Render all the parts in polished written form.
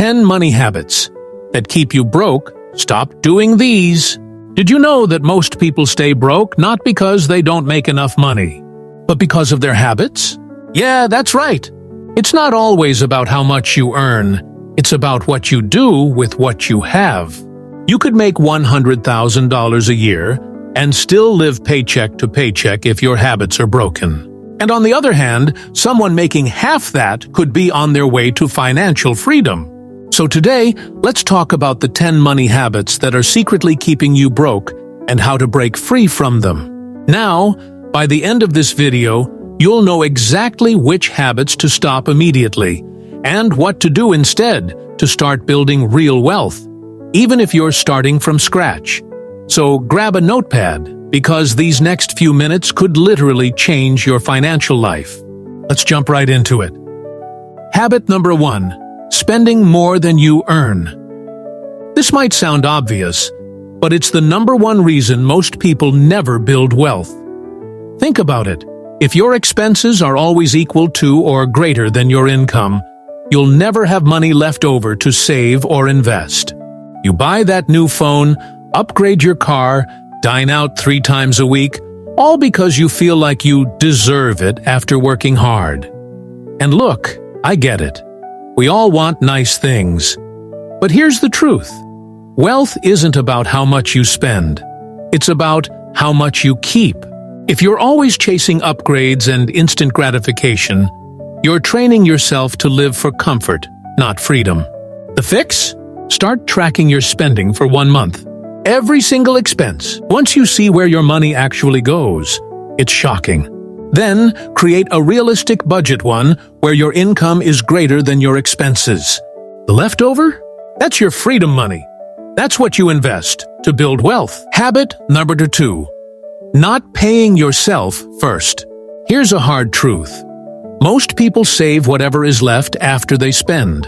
10 money habits that keep you broke. Stop doing these. Did you know that most people stay broke not because they don't make enough money, but because of their habits? Yeah, that's right. It's not always about how much you earn. It's about what you do with what you have. You could make $100,000 a year and still live paycheck to paycheck if your habits are broken. And on the other hand, someone making half that could be on their way to financial freedom. So today, let's talk about the 10 money habits that are secretly keeping you broke and how to break free from them. Now, by the end of this video, you'll know exactly which habits to stop immediately and what to do instead to start building real wealth, even if you're starting from scratch. So grab a notepad, because these next few minutes could literally change your financial life. Let's jump right into it. Habit number 1. Spending more than you earn. This might sound obvious, but it's the number one reason most people never build wealth. Think about it. If your expenses are always equal to or greater than your income, you'll never have money left over to save or invest. You buy that new phone, upgrade your car, dine out 3 times a week, all because you feel like you deserve it after working hard. And look, I get it. We all want nice things. But here's the truth. Wealth isn't about how much you spend. It's about how much you keep. If you're always chasing upgrades and instant gratification, you're training yourself to live for comfort, not freedom. The fix? Start tracking your spending for 1 month. Every single expense. Once you see where your money actually goes, it's shocking. Then, create a realistic budget one where your income is greater than your expenses. The leftover? That's your freedom money. That's what you invest to build wealth. Habit number 2. Not paying yourself first. Here's a hard truth. Most people save whatever is left after they spend.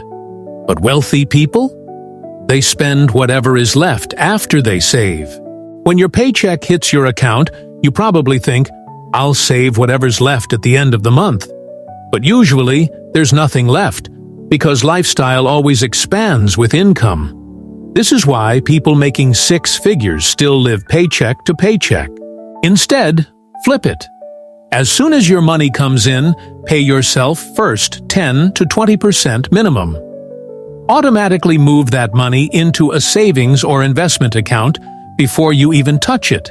But wealthy people? They spend whatever is left after they save. When your paycheck hits your account, you probably think, I'll save whatever's left at the end of the month. But usually, there's nothing left, because lifestyle always expands with income. This is why people making 6 figures still live paycheck to paycheck. Instead, flip it. As soon as your money comes in, pay yourself first 10 to 20% minimum. Automatically move that money into a savings or investment account before you even touch it.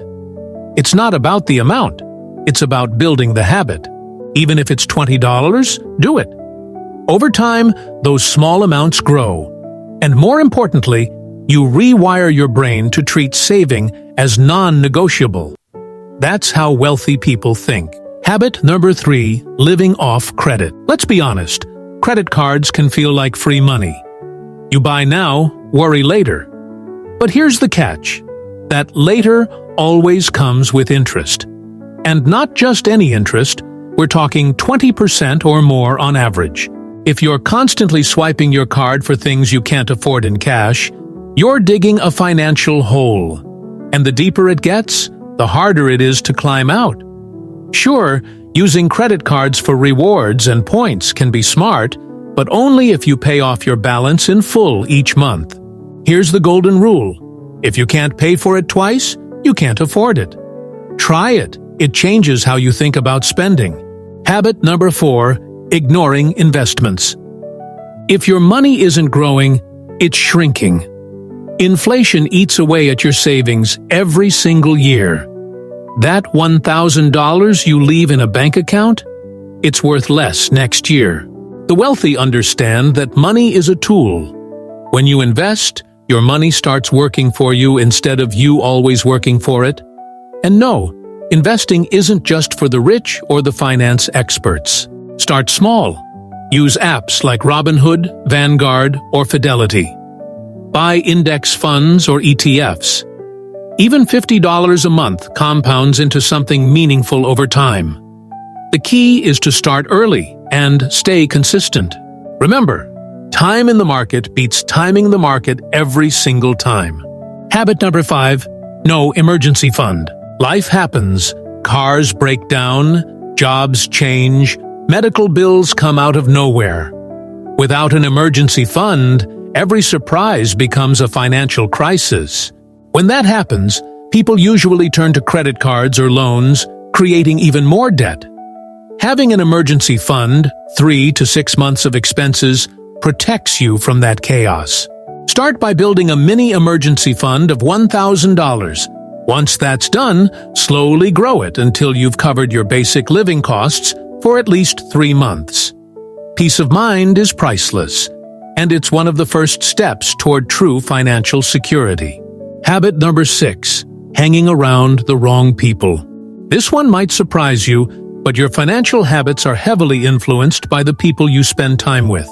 It's not about the amount. It's about building the habit. Even if it's $20, do it. Over time, those small amounts grow. And more importantly, you rewire your brain to treat saving as non-negotiable. That's how wealthy people think. Habit number 3, living off credit. Let's be honest, credit cards can feel like free money. You buy now, worry later. But here's the catch. That later always comes with interest. And not just any interest, we're talking 20% or more on average. If you're constantly swiping your card for things you can't afford in cash, you're digging a financial hole. And the deeper it gets, the harder it is to climb out. Sure, using credit cards for rewards and points can be smart, but only if you pay off your balance in full each month. Here's the golden rule. If you can't pay for it twice, you can't afford it. Try it. It changes how you think about spending. Habit number 4, ignoring investments. If your money isn't growing, it's shrinking. Inflation eats away at your savings every single year. That $1,000 you leave in a bank account, it's worth less next year. The wealthy understand that money is a tool. When you invest, your money starts working for you instead of you always working for it. And no, investing isn't just for the rich or the finance experts. Start small. Use apps like Robinhood, Vanguard, or Fidelity. Buy index funds or ETFs. Even $50 a month compounds into something meaningful over time. The key is to start early and stay consistent. Remember, time in the market beats timing the market every single time. Habit number 5, no emergency fund. Life happens. Cars break down, jobs change, medical bills come out of nowhere. Without an emergency fund, Every surprise becomes a financial crisis. When that happens, people usually turn to credit cards or loans, creating even more debt. Having an emergency fund, 3 to 6 months of expenses, protects you from that chaos. Start by building a mini emergency fund of $1,000. Once that's done, slowly grow it until you've covered your basic living costs for at least 3 months. Peace of mind is priceless, and it's one of the first steps toward true financial security. Habit number 6, hanging around the wrong people. This one might surprise you, but your financial habits are heavily influenced by the people you spend time with.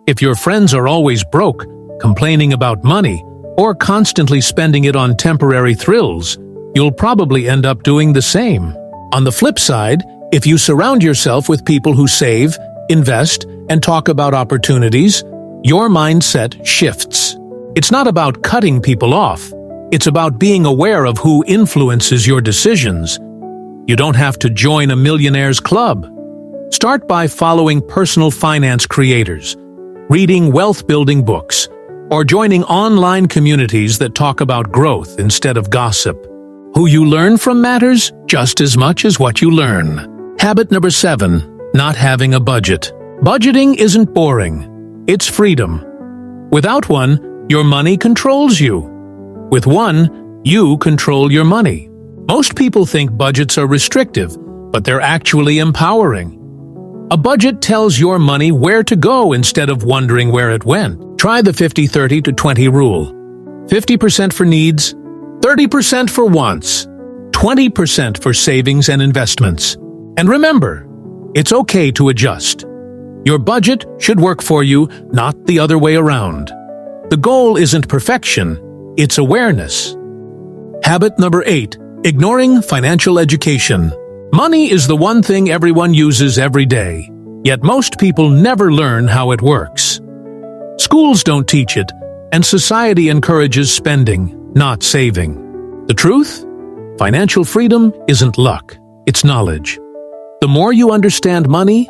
If your friends are always broke, complaining about money, or constantly spending it on temporary thrills, you'll probably end up doing the same. On the flip side, if you surround yourself with people who save, invest, and talk about opportunities, your mindset shifts. It's not about cutting people off. It's about being aware of who influences your decisions. You don't have to join a millionaire's club. Start by following personal finance creators, reading wealth-building books, or joining online communities that talk about growth instead of gossip. Who you learn from matters just as much as what you learn. Habit number 7, not having a budget. Budgeting isn't boring. It's freedom. Without one, your money controls you. With one, you control your money. Most people think budgets are restrictive, but they're actually empowering. A budget tells your money where to go instead of wondering where it went. Try the 50-30-20 rule. 50% for needs, 30% for wants, 20% for savings and investments. And remember, it's okay to adjust. Your budget should work for you, not the other way around. The goal isn't perfection, it's awareness. Habit number 8, ignoring financial education. Money is the one thing everyone uses every day, yet most people never learn how it works. Schools don't teach it, and society encourages spending, not saving. The truth? Financial freedom isn't luck, it's knowledge. The more you understand money,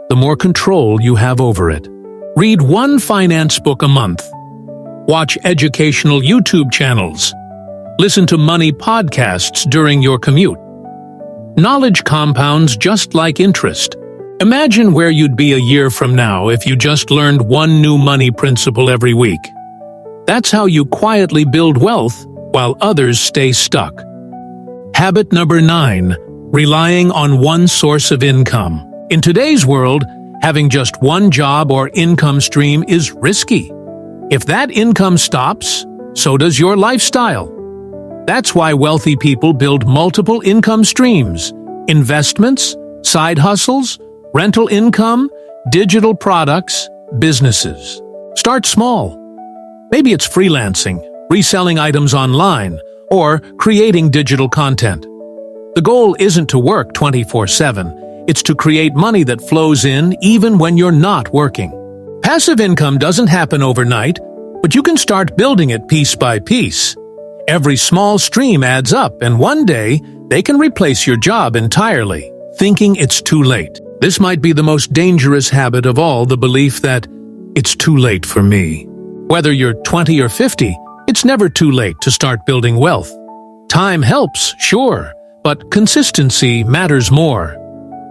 the more control you have over it. Read one finance book a month. Watch educational YouTube channels. Listen to money podcasts during your commute. Knowledge compounds just like interest. Imagine where you'd be a year from now if you just learned one new money principle every week. That's how you quietly build wealth while others stay stuck. Habit number 9, relying on one source of income. In today's world, having just one job or income stream is risky. If that income stops, so does your lifestyle. That's why wealthy people build multiple income streams: investments, side hustles, rental income, digital products, businesses. Start small. Maybe it's freelancing, reselling items online, or creating digital content. The goal isn't to work 24/7. It's to create money that flows in even when you're not working. Passive income doesn't happen overnight, but you can start building it piece by piece. Every small stream adds up, and one day, they can replace your job entirely, thinking it's too late. This might be the most dangerous habit of all, the belief that it's too late for me. Whether you're 20 or 50, it's never too late to start building wealth. Time helps, sure, but consistency matters more.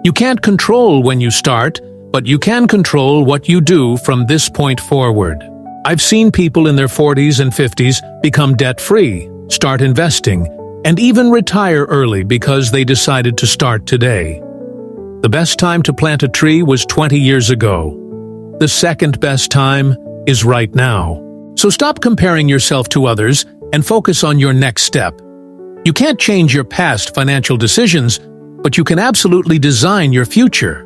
You can't control when you start, but you can control what you do from this point forward. I've seen people in their 40s and 50s become debt-free, start investing, and even retire early because they decided to start today. The best time to plant a tree was 20 years ago. The second best time is right now. So stop comparing yourself to others and focus on your next step. You can't change your past financial decisions, but you can absolutely design your future.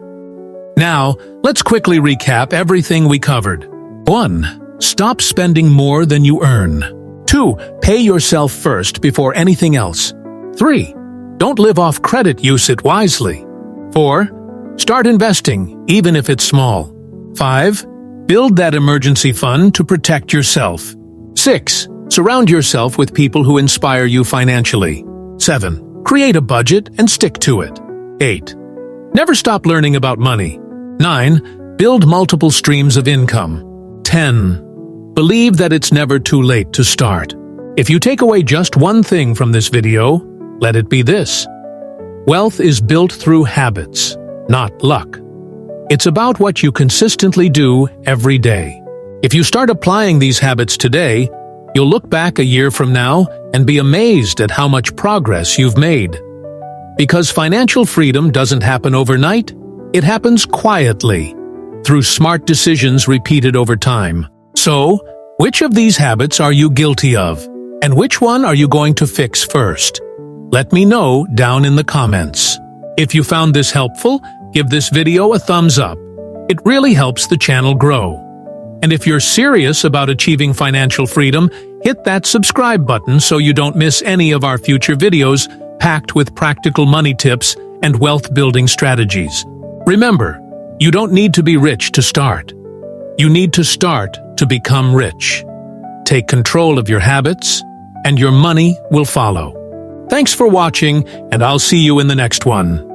Now, let's quickly recap everything we covered. 1. Stop spending more than you earn. 2. Pay yourself first before anything else. 3. Don't live off credit, use it wisely. 4. Start investing, even if it's small. 5. Build that emergency fund to protect yourself. 6. Surround yourself with people who inspire you financially. 7. Create a budget and stick to it. 8. Never stop learning about money. 9. Build multiple streams of income. 10. Believe that it's never too late to start. If you take away just one thing from this video, let it be this. Wealth is built through habits, not luck. It's about what you consistently do every day. If you start applying these habits today, you'll look back a year from now and be amazed at how much progress you've made. Because financial freedom doesn't happen overnight, it happens quietly, through smart decisions repeated over time. So, which of these habits are you guilty of? And which one are you going to fix first? Let me know down in the comments. If you found this helpful, give this video a thumbs up. It really helps the channel grow. And if you're serious about achieving financial freedom, hit that subscribe button so you don't miss any of our future videos packed with practical money tips and wealth-building strategies. Remember, you don't need to be rich to start. You need to start to become rich. Take control of your habits, and your money will follow. Thanks for watching, and I'll see you in the next one.